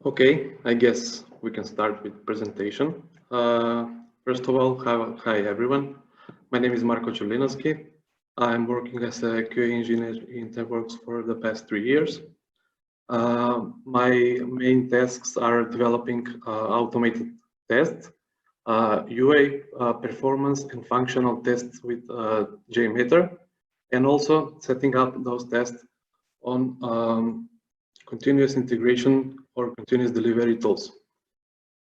Okay, I guess we can start with presentation. First of all, hi everyone. My name is Marko Čerlinovski. I'm working as a QA engineer in DevOps for the past 3 years. My main tasks are developing automated tests, UA performance and functional tests with Jmeter, and also setting up those tests on continuous integration or continuous delivery tools.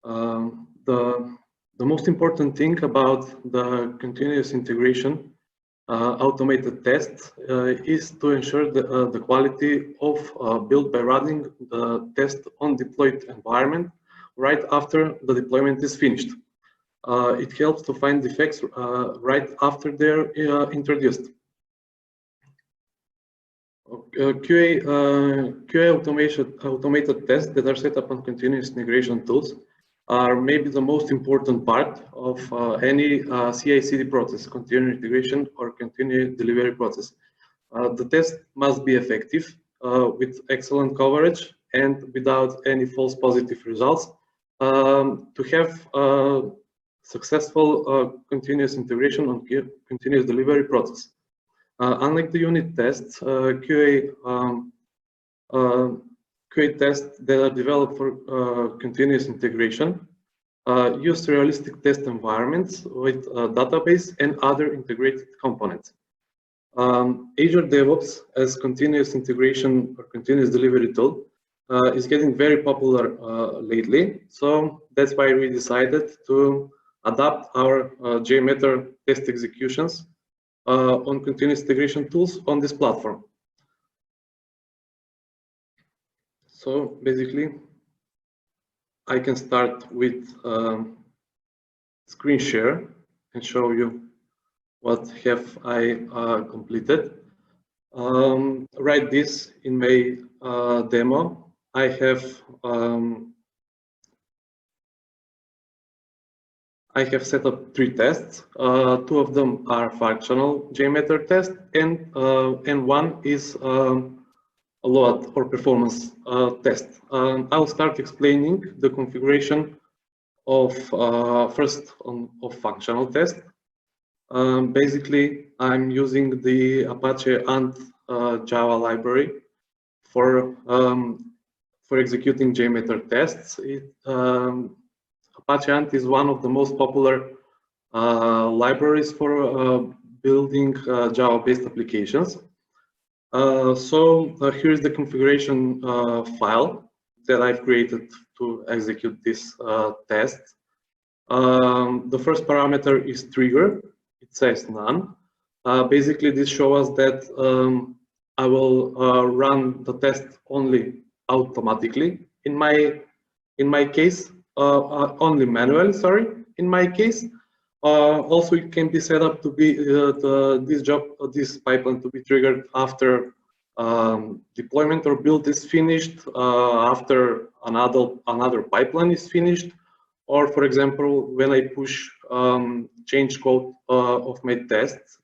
The most important thing about the continuous integration automated tests is to ensure the quality of build by running the test on deployed environment right after the deployment is finished. It helps to find defects right after they're introduced. QA automated tests that are set up on continuous integration tools are maybe the most important part of any CI/CD process, continuous integration or continuous delivery process. The test must be effective with excellent coverage and without any false positive results to have successful continuous integration on continuous delivery process. Unlike the unit tests, QA tests that are developed for continuous integration use realistic test environments with a database and other integrated components. Azure DevOps as continuous integration or continuous delivery tool is getting very popular lately. So that's why we decided to adapt our Jmeter test executions on continuous integration tools on this platform. So basically, I can start with screen share and show you what have I completed. Right this in my demo, I have set up 3 tests. 2 of them are functional Jmeter tests, and one is a load or performance test. I'll start explaining the configuration of first of functional test. Basically, I'm using the Apache Ant Java library for executing Jmeter tests. Apache Ant is one of the most popular libraries for building Java-based applications. So here's the configuration file that I've created to execute this test. The first parameter is trigger. It says none. Basically, this shows us that I will run the test only automatically. In my case, only manually. Sorry. In my case. Also, it can be set up to be this pipeline to be triggered after deployment or build is finished, after another pipeline is finished, or for example, when I push change code of my tests,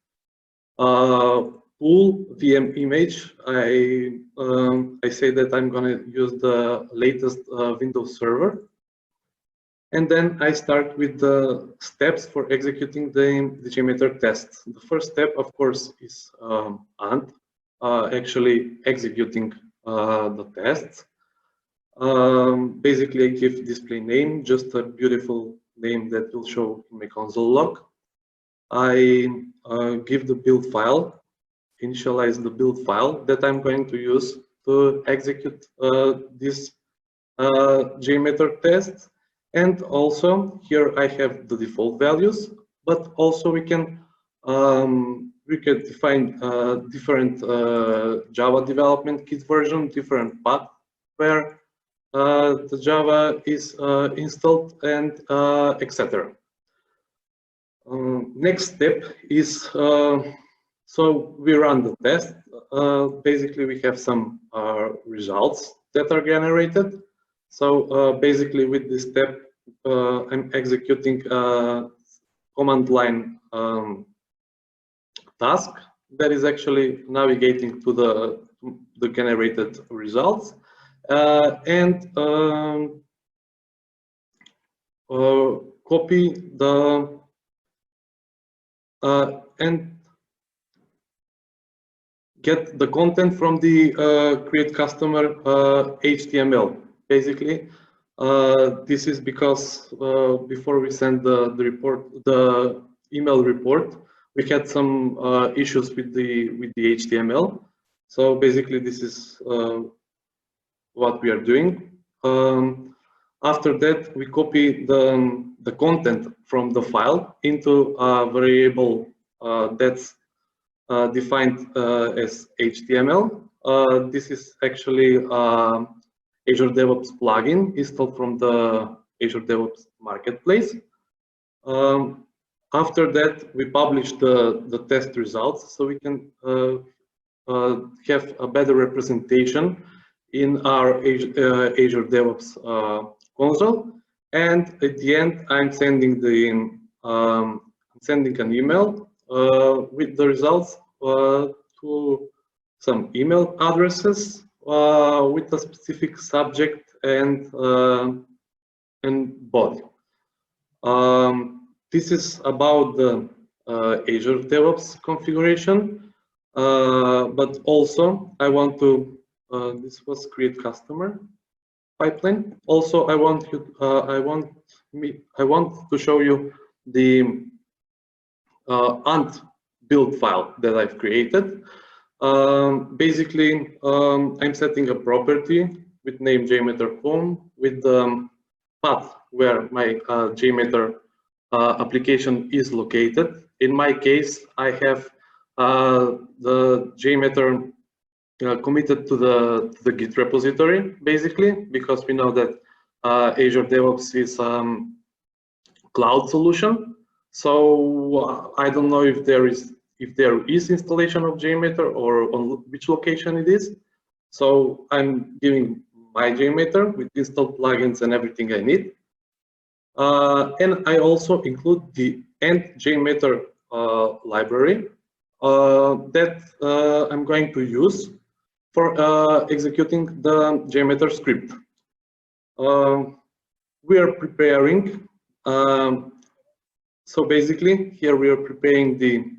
pull VM image, I say that I'm going to use the latest Windows server. And then I start with the steps for executing the Jmeter tests. The first step, of course, is Ant, actually executing the tests. Basically, I give display name, just a beautiful name that will show in my console log. I give the build file, initialize the build file that I'm going to use to execute this Jmeter test. And also here I have the default values, but also we can define different Java development kit version, different path where the Java is installed, and etc. Next step is so we run the test. Basically, we have some results that are generated. So basically, with this step, I'm executing a command line task that is actually navigating to the generated results. and copy the and get the content from the create customer HTML. Basically, this is because before we send the email report, we had some issues with the HTML. So basically, this is what we are doing. After that, we copy the content from the file into a variable that's defined as HTML. This is actually Azure DevOps plugin installed from the Azure DevOps marketplace. After that, we publish the test results so we can have a better representation in our Azure DevOps console. And at the end, I'm sending an email with the results to some email addresses with a specific subject and body. This is about the Azure DevOps configuration, but also I want to. This was create customer pipeline. Also, I want to show you the ant build file that I've created. Basically, I'm setting a property with name Jmeter home with the path where my Jmeter application is located. In my case, I have the Jmeter committed to the Git repository, basically, because we know that Azure DevOps is cloud solution. So I don't know if there is installation of Jmeter or on which location it is. So I'm giving my Jmeter with installed plugins and everything I need. And I also include the end Jmeter library that I'm going to use for executing the Jmeter script. We are preparing. So basically, here we are preparing the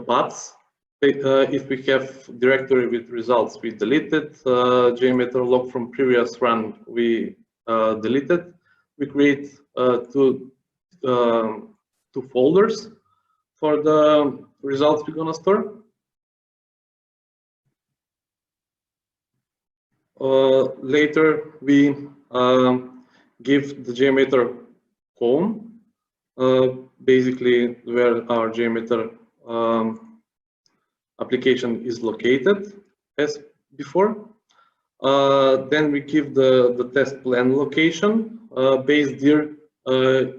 paths. If we have directory with results, we deleted. Jmeter log from previous run, we deleted. We create two folders for the results we're gonna store. Later, we give the Jmeter home, basically where our Jmeter application is located as before. Then we give the test plan location. Base dir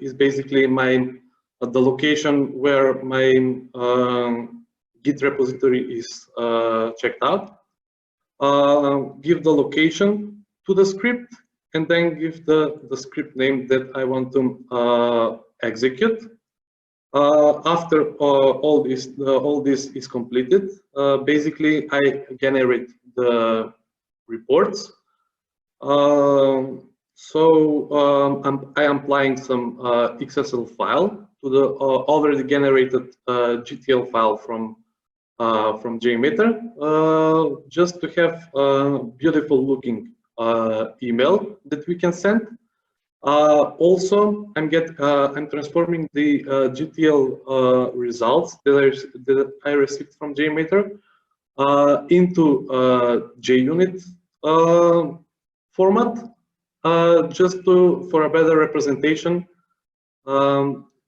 is basically the location where my Git repository is checked out. Give the location to the script, and then give the script name that I want to execute. After all this is completed, basically I generate the reports. I am applying some XSL file to the already generated GTL file from Jmeter, just to have a beautiful looking email that we can send. Also, I'm transforming the GTL results that I received from Jmeter into JUnit format, just for a better representation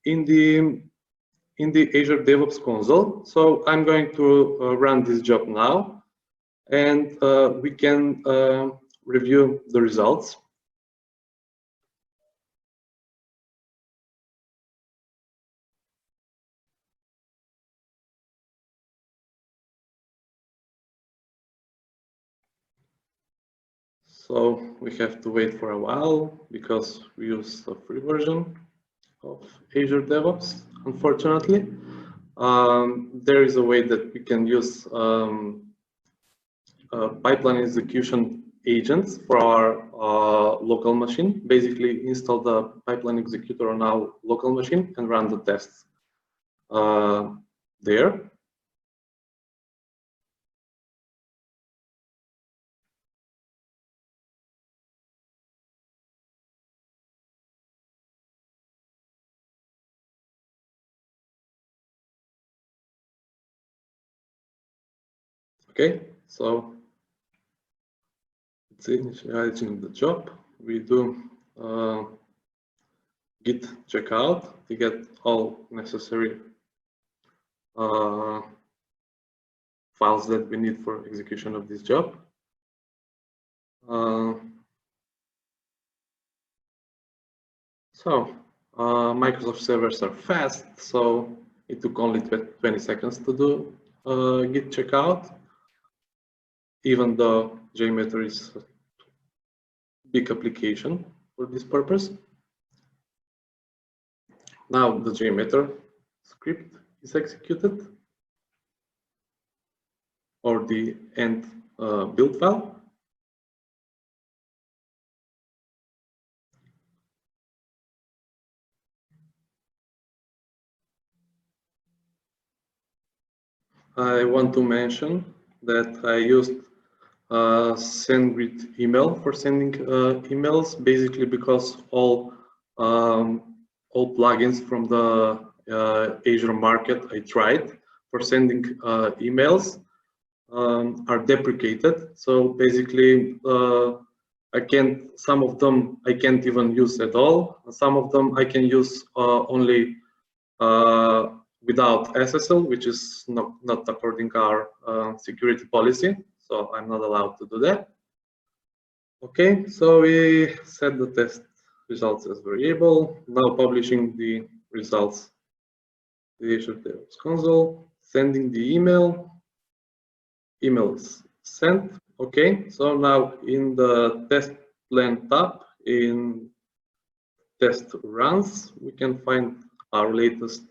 in the Azure DevOps console. So I'm going to run this job now, and we can review the results. So we have to wait for a while because we use the free version of Azure DevOps, unfortunately. There is a way that we can use pipeline execution agents for our local machine. Basically, install the pipeline executor on our local machine and run the tests there. Okay, so it's initializing the job. We do git checkout to get all necessary files that we need for execution of this job. Microsoft servers are fast, so it took only 20 seconds to do git checkout, even though Jmeter is a big application for this purpose. Now the Jmeter script is executed, or the end build file. I want to mention that I used send with email for sending emails, basically because all plugins from the Azure market I tried for sending emails are deprecated. So basically, some of them I can't even use at all. Some of them I can use only without SSL, which is not according to our security policy. So I'm not allowed to do that. Okay, so we set the test results as variable. Now publishing the results to the Azure DevOps console, sending the email. Email is sent. Okay, so now in the test plan tab in test runs, we can find our latest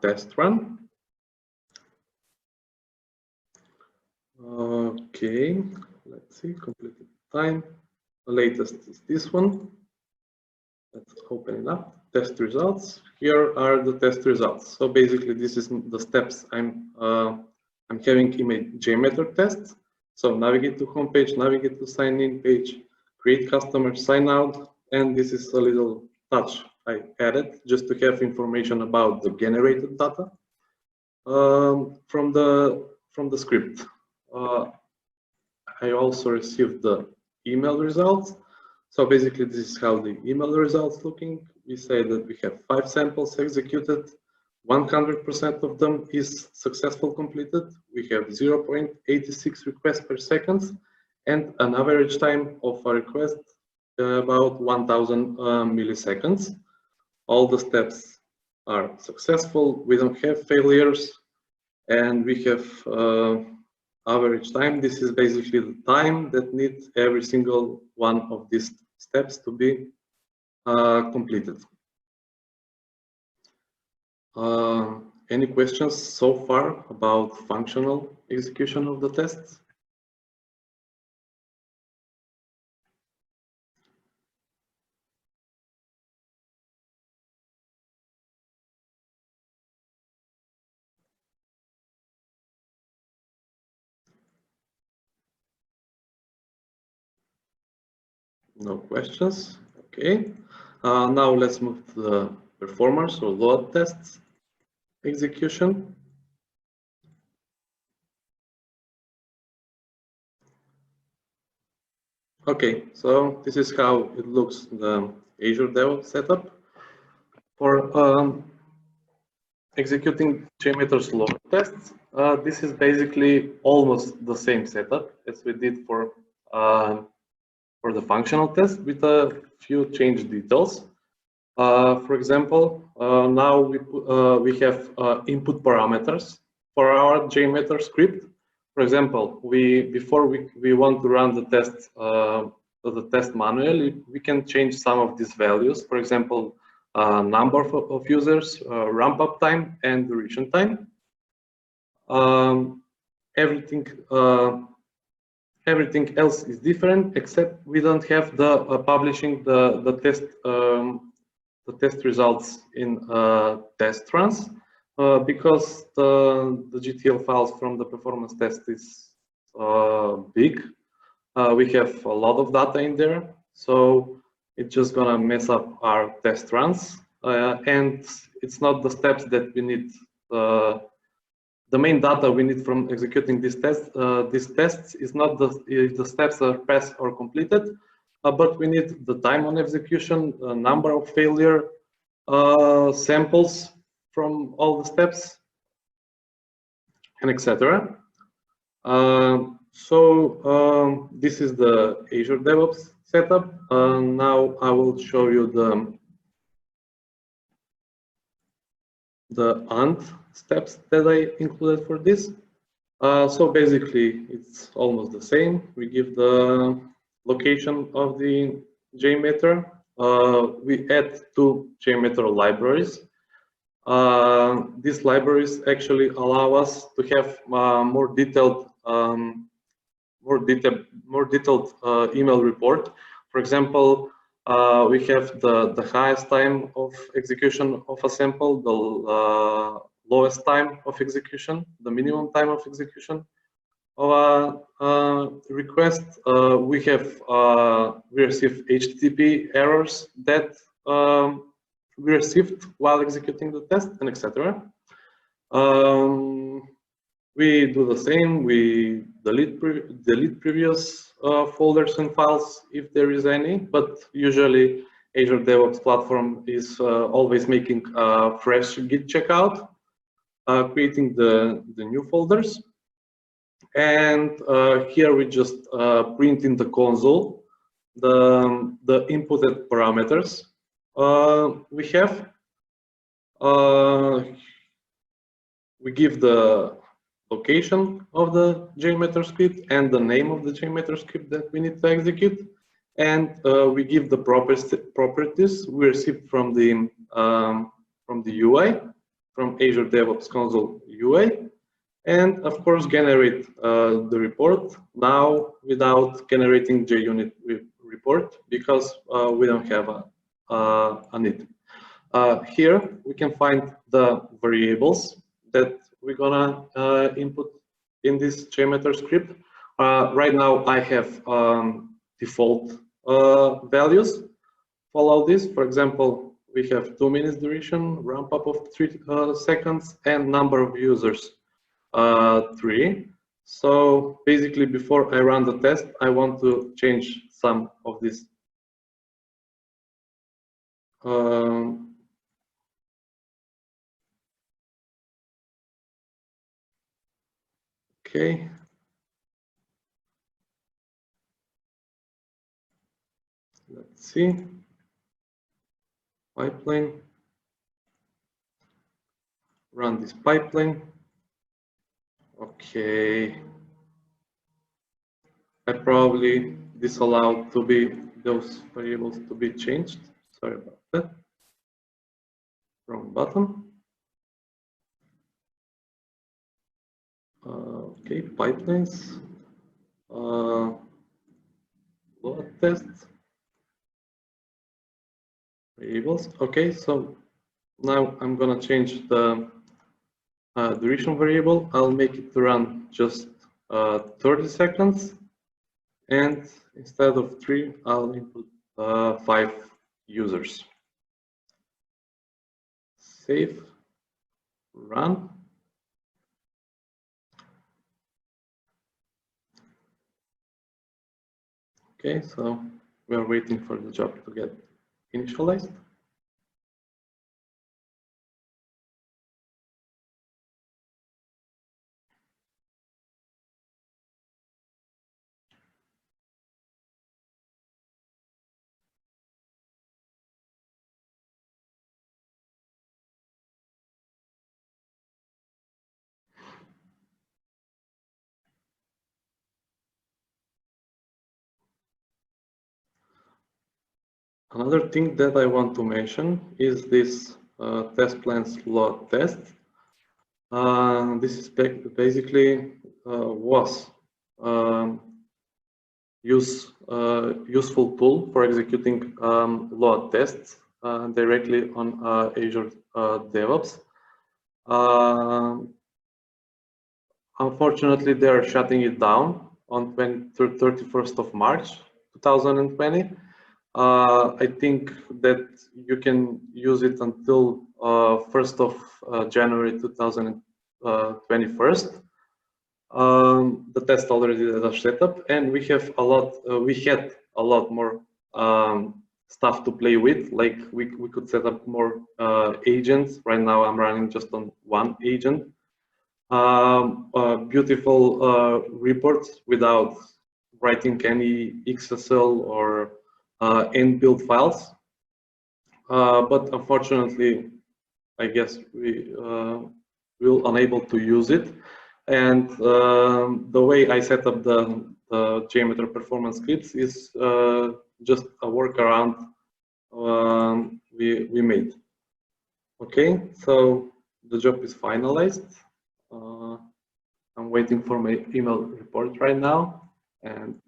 test run. Okay, let's see, completed time. The latest is this one. Let's open it up. Test results. Here are the test results. So basically, this is the steps I'm having in my Jmeter test. So navigate to home page, navigate to sign in page, create customer sign out, and this is a little touch I added just to have information about the generated data from the script. I also received the email results. So basically, this is how the email results looking. We say that we have 5 samples executed. 100% of them is successful completed. We have 0.86 requests per second and an average time of a request about 1000 milliseconds. All the steps are successful. We don't have failures, and we have average time. This is basically the time that needs every single one of these steps to be completed. Any questions so far about functional execution of the tests? No questions. Okay. Now let's move to the performance or load tests execution. Okay, so this is how it looks, the Azure DevOps setup. For executing Jmeter's load tests, this is basically almost the same setup as we did for the functional test, with a few change details. For example, now we have input parameters for our Jmeter script. For example, before we want to run the test manually, we can change some of these values. For example, number of users, ramp-up time, and duration time. Everything everything else is different, except we don't have the publishing the test results in test runs, because the GTL files from the performance test is big. We have a lot of data in there, so it's just gonna mess up our test runs, and it's not the steps that we need. The main data we need from executing these tests is not if the steps are passed or completed, but we need the time on execution, number of failure, samples from all the steps, and etc. This is the Azure DevOps setup. Now I will show you the AND steps that I included for this. So basically, it's almost the same. We give the location of the Jmeter. We add 2 Jmeter libraries. These libraries actually allow us to have more detailed email report. For example, we have the highest time of execution of a sample, the lowest time of execution, the minimum time of execution of a request. We receive HTTP errors that we received while executing the test, and etc. We do the same. We delete previous folders and files if there is any, but usually Azure DevOps platform is always making a fresh Git checkout, creating the new folders. And here we just print in the console the inputted parameters we have. We give the location of the Jmeter script and the name of the Jmeter script that we need to execute, and we give the properties we received from the UI, from Azure DevOps console UI, and of course generate the report now without generating JUnit report, because we don't have a need. Here we can find the variables that we're gonna input in this Jmeter script. Right now I have default values. Follow this. For example, we have 2 minutes duration, ramp up of 3 seconds, and number of users 3. So basically, before I run the test, I want to change some of this. Okay. Let's see. Pipeline. Run this pipeline. Okay. I probably disallowed those variables to be changed. Sorry about that. Wrong button. Okay, pipelines. Load test. Variables. Okay, so now I'm gonna change the duration variable. I'll make it to run just 30 seconds, and instead of 3, I'll input 5 users. Save, run. Okay, so we are waiting for the job to get initialized. Another thing that I want to mention is this test plans load test. This is basically was useful tool for executing load tests directly on Azure DevOps. Unfortunately, they are shutting it down on 31st of March 2020. I think that you can use it until 1st of January 2021. The test already are set up, and we have a lot. We had a lot more stuff to play with. Like we could set up more agents. Right now, I'm running just on one agent. Beautiful reports without writing any XSL or end build files. But unfortunately, I guess we will unable to use it. And the way I set up the Jmeter performance scripts is just a workaround we made. Okay, so the job is finalized. I'm waiting for my email report right now and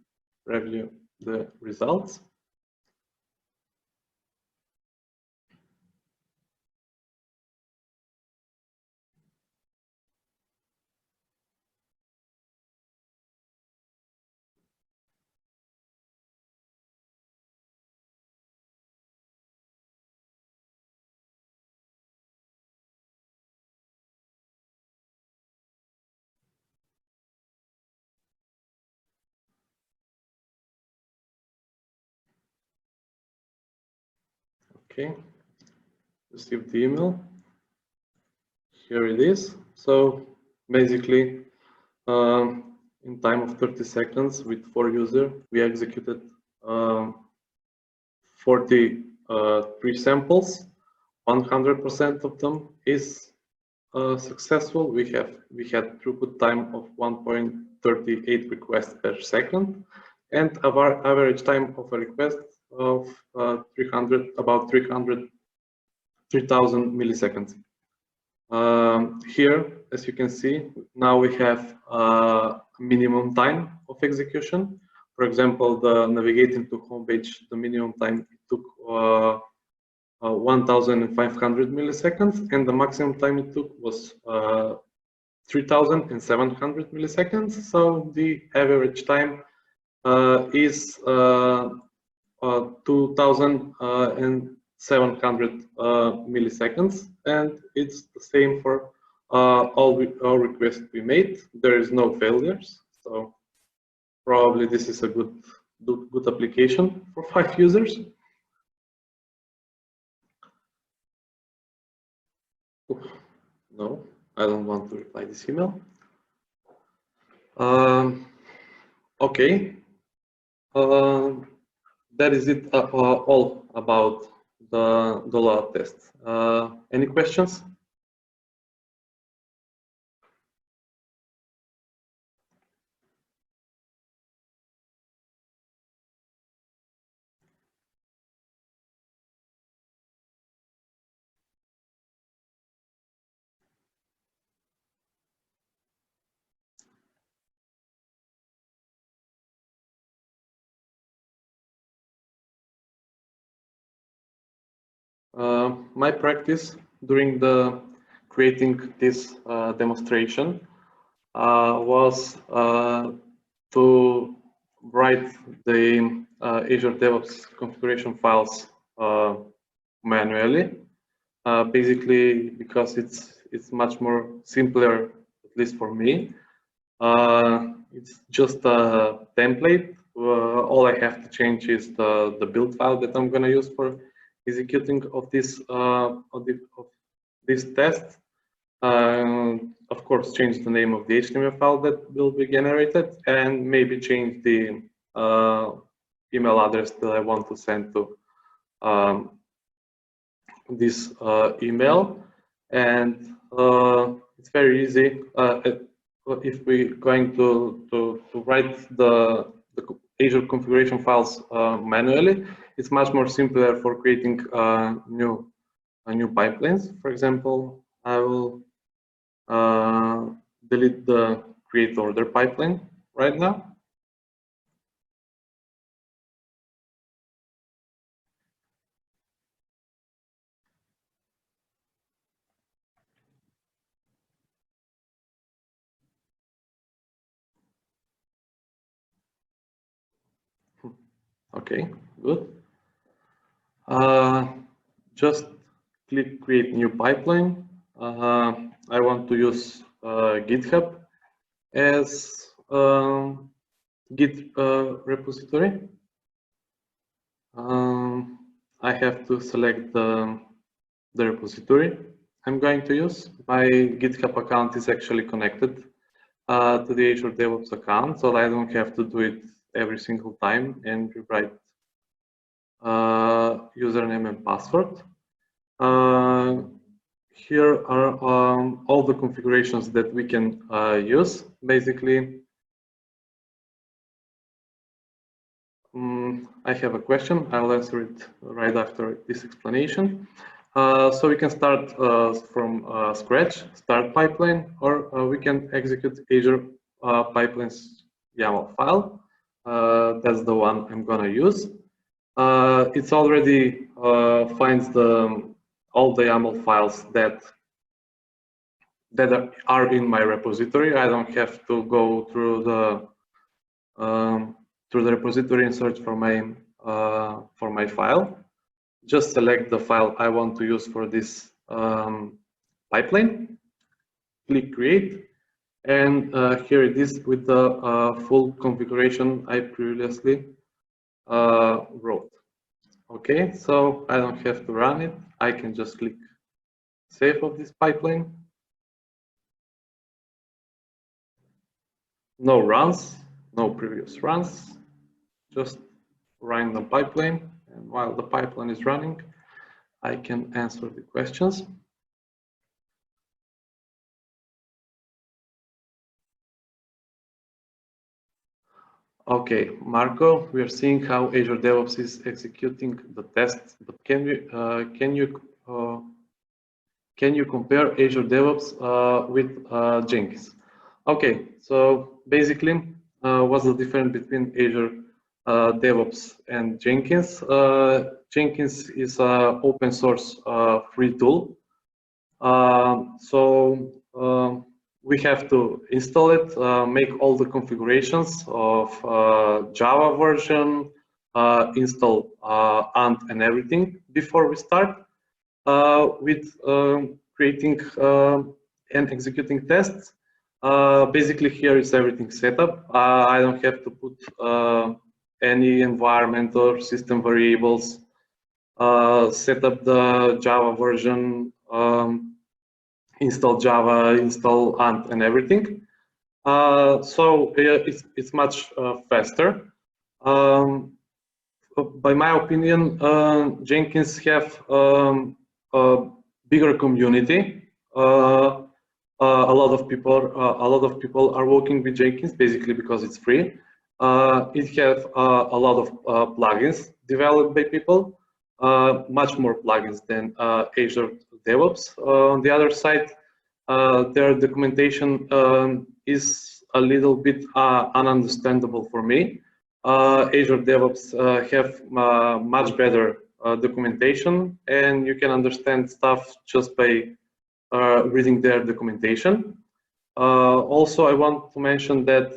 review the results. Okay, received the email. Here it is. So basically, in time of 30 seconds with 4 users, we executed 43 samples. 100% of them is successful. We had throughput time of 1.38 requests per second, and our average time of a request of 3,000 milliseconds. Here, as you can see, now we have minimum time of execution. For example, the navigating to homepage, the minimum time took 1,500 milliseconds, and the maximum time it took was 3,700 milliseconds. So the average time is 2,700 milliseconds, and it's the same for all requests we made. There is no failures, so probably this is a good application for 5 users. No, I don't want to reply this email. Okay, that is it all about the load test. Any questions? My practice during the creating this demonstration was to write the Azure DevOps configuration files manually, basically because it's much more simpler, at least for me. It's just a template. All I have to change is the build file that I'm going to use for executing of this test. Of course, change the name of the HTML file that will be generated, and maybe change the email address that I want to send to this email. And it's very easy. If we're going to write the Azure configuration files manually, it's much more simpler for creating new pipelines. For example, I will delete the create order pipeline right now. Okay, good. Just click create new pipeline. I want to use GitHub as Git repository. I have to select the repository I'm going to use. My GitHub account is actually connected to the Azure DevOps account, so I don't have to do it every single time and rewrite username and password. Here are all the configurations that we can use. Basically, I have a question. I'll answer it right after this explanation. So we can start from scratch, start pipeline, or we can execute Azure pipelines YAML file. That's the one I'm gonna use. It's already finds all the YAML files that are in my repository. I don't have to go through the repository and search for my file. Just select the file I want to use for this pipeline. Click create, and here it is with the full configuration I previously wrote. Okay, so I don't have to run it. I can just click save of this pipeline. No runs, no previous runs, just run the pipeline. And while the pipeline is running, I can answer the questions. Okay, Marco, we are seeing how Azure DevOps is executing the tests, but can you compare Azure DevOps with Jenkins? Okay, so basically, what's the difference between Azure DevOps and Jenkins? Jenkins is an open source free tool. We have to install it, make all the configurations of Java version, install Ant and everything before we start with creating and executing tests. Basically, here is everything set up. I don't have to put any environment or system variables, set up the Java version, install Java, install Ant and everything. So it's much faster. By my opinion, Jenkins have a bigger community. A lot of people are working with Jenkins basically because it's free. It has a lot of plugins developed by people, much more plugins than Azure DevOps. On the other side, their documentation is a little bit ununderstandable for me. Azure DevOps have much better documentation, and you can understand stuff just by reading their documentation. Also, I want to mention that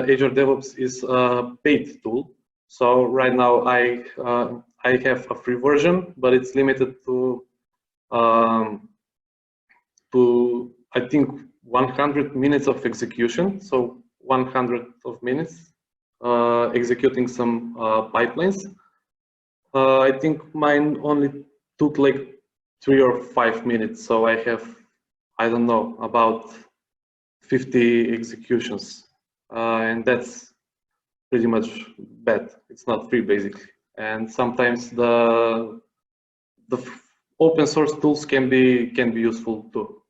Azure DevOps is a paid tool. So right now I have a free version, but it's limited to I think 100 minutes of execution. So 100 of minutes executing some pipelines. I think mine only took like 3 or 5 minutes. So I have, I don't know, about 50 executions, and that's pretty much bad. It's not free basically, and sometimes the open source tools can be useful too.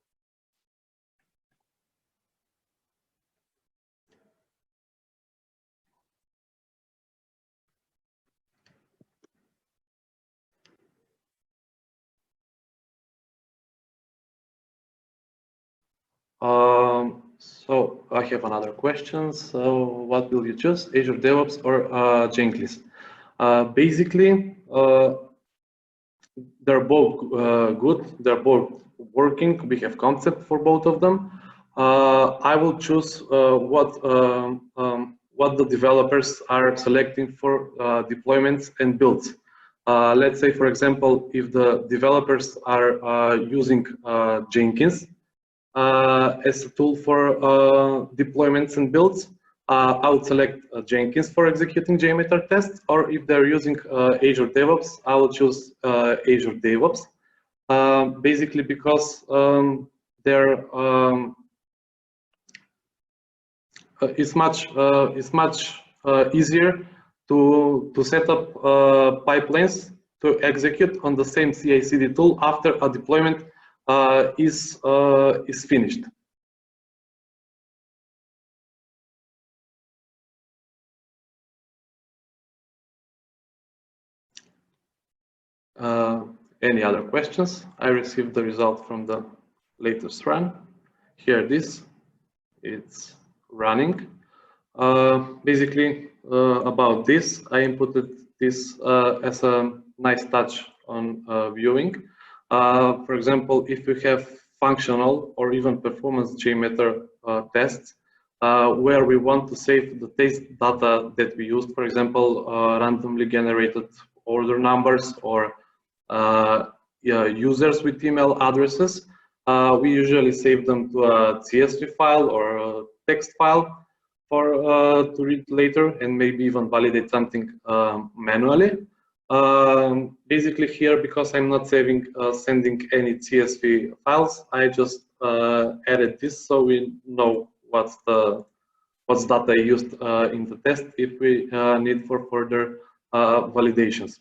So I have another question. So what will you choose, Azure DevOps or Jenkins? Basically, they're both good. They're both working. We have concept for both of them. I will choose what the developers are selecting for deployments and builds. Let's say, for example, if the developers are using Jenkins as a tool for deployments and builds, I would select Jenkins for executing Jmeter tests, or if they're using Azure DevOps, I will choose Azure DevOps, basically because they're it's much easier to set up pipelines to execute on the same CI/CD tool after a deployment is finished. Any other questions? I received the result from the latest run. Here it is. It's running. Basically, about this, I inputted this as a nice touch on viewing. For example, if we have functional or even performance Jmeter tests, where we want to save the test data that we used, for example, randomly generated order numbers or users with email addresses, we usually save them to a CSV file or a text file for to read later and maybe even validate something manually. Basically here, because I'm not sending any CSV files, I just added this so we know what's data used in the test if we need for further validations.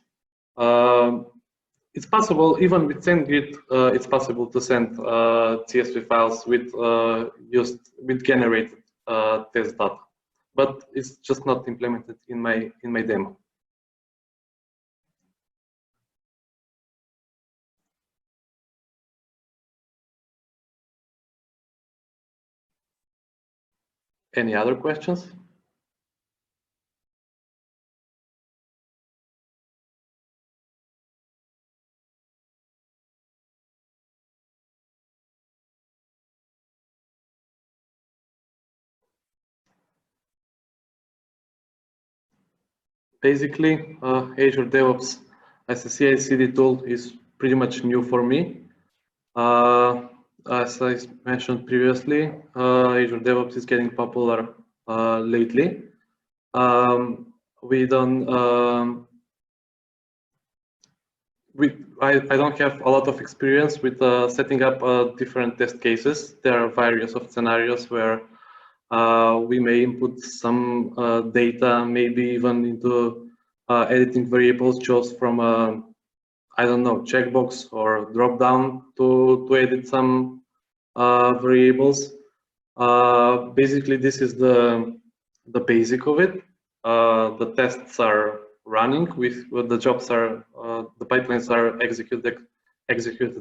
It's possible, even with SendGrid, it's possible to send CSV files with generated test data, but it's just not implemented in my demo. Any other questions? Basically, Azure DevOps as a CI/CD tool is pretty much new for me. As I mentioned previously, Azure DevOps is getting popular lately. I don't have a lot of experience with setting up different test cases. There are various of scenarios where we may input some data, maybe even into editing variables just from I don't know, checkbox or drop down to edit some variables. Basically, this is the basic of it. The tests are running with the jobs are the pipelines are executed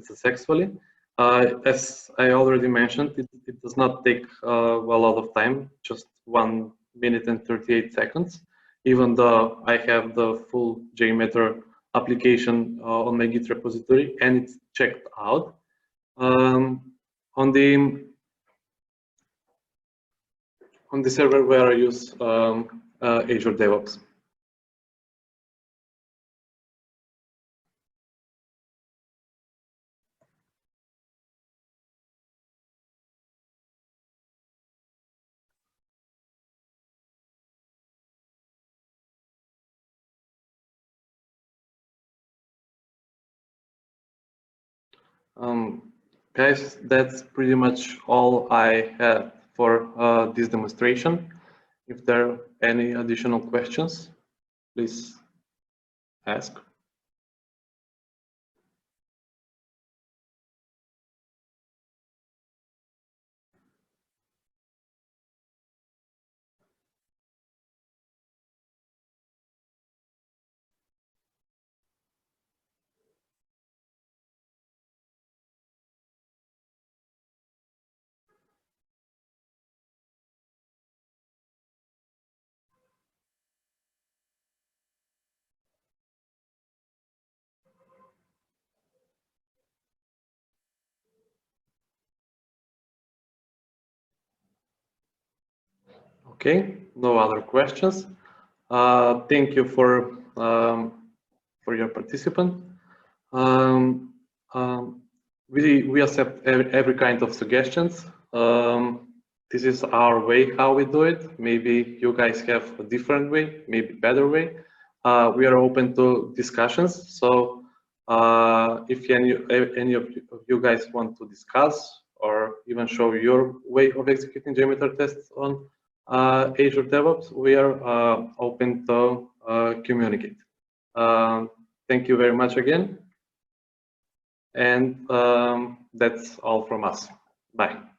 successfully. As I already mentioned, it does not take a lot of time, just 1 minute and 38 seconds, even though I have the full Jmeter application on my Git repository and it's checked out. On the server where I use Azure DevOps. Guys, that's pretty much all I had for this demonstration. If there are any additional questions, please ask. Okay, no other questions. Thank you for your participant. We accept every kind of suggestions. This is our way how we do it. Maybe you guys have a different way, maybe better way. We are open to discussions. So if any of you guys want to discuss or even show your way of executing Jmeter tests on Azure DevOps, we are open to communicate. Thank you very much again. And that's all from us. Bye.